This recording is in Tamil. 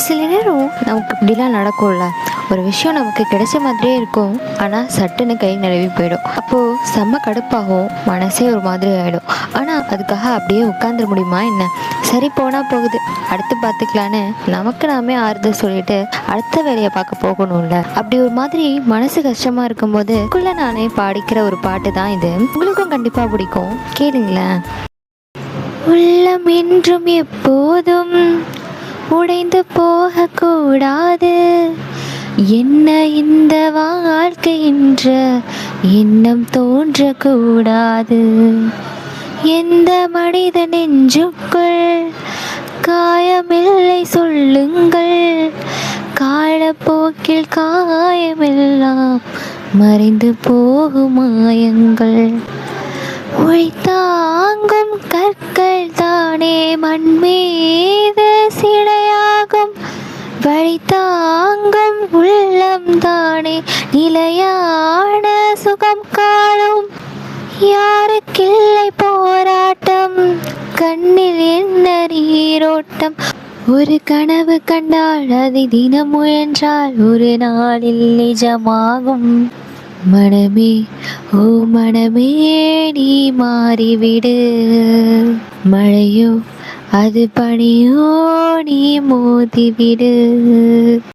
சில நேரம் நமக்கு இப்படிலாம் நடக்கும்ல, ஒரு விஷயம் நமக்கு கிடைச்ச மாதிரியே இருக்கும், ஆனால் சட்டுன்னு கை நழுவி போயிடும். அப்போது செம்ம கடுப்பாகும், மனசே ஒரு மாதிரி ஆகிடும். ஆனால் அதுக்காக அப்படியே உட்காந்துட முடியுமா என்ன? சரி போனால் போகுது, அடுத்து பார்த்துக்கலான்னு நமக்கு நாமே ஆறுதல் சொல்லிட்டு அடுத்த வேலையை பார்க்க போகணும்ல. அப்படி ஒரு மாதிரி மனசு கஷ்டமாக இருக்கும்போது நானே பாடிக்கிற ஒரு பாட்டு தான் இது. உங்களுக்கும் கண்டிப்பாக பிடிக்கும், கேளுங்களேன். உள்ளம் என்றும் எப்போதும் உடைந்து போகக்கூடாது, என்ன இந்த வாழ்க்கை என்ற எண்ணம் தோன்றக்கூடாது. எந்த மனித நெஞ்சுக்குள் காயமில்லை சொல்லுங்கள், காலப்போக்கில் காயமெல்லாம் மறைந்து போகும் மாயங்கள். உழைத்தாங்கும் கற்கள் தானே மண் மீது சிலையாகும், வழித்தாங்கும் உள்ளம் தானே நிலையான சுகம் காணும். யாருக்கில்லை போராட்டம், கண்ணில் என்ன நீரோட்டம், ஒரு கனவு கண்டால் அதை தினம் முயன்றால் ஒரு நாளில் நிஜமாகும். மனமே ஓ மனமே நீ மாறிவிடு, மழையோ அது பனியோ நீ மோதிவிடு.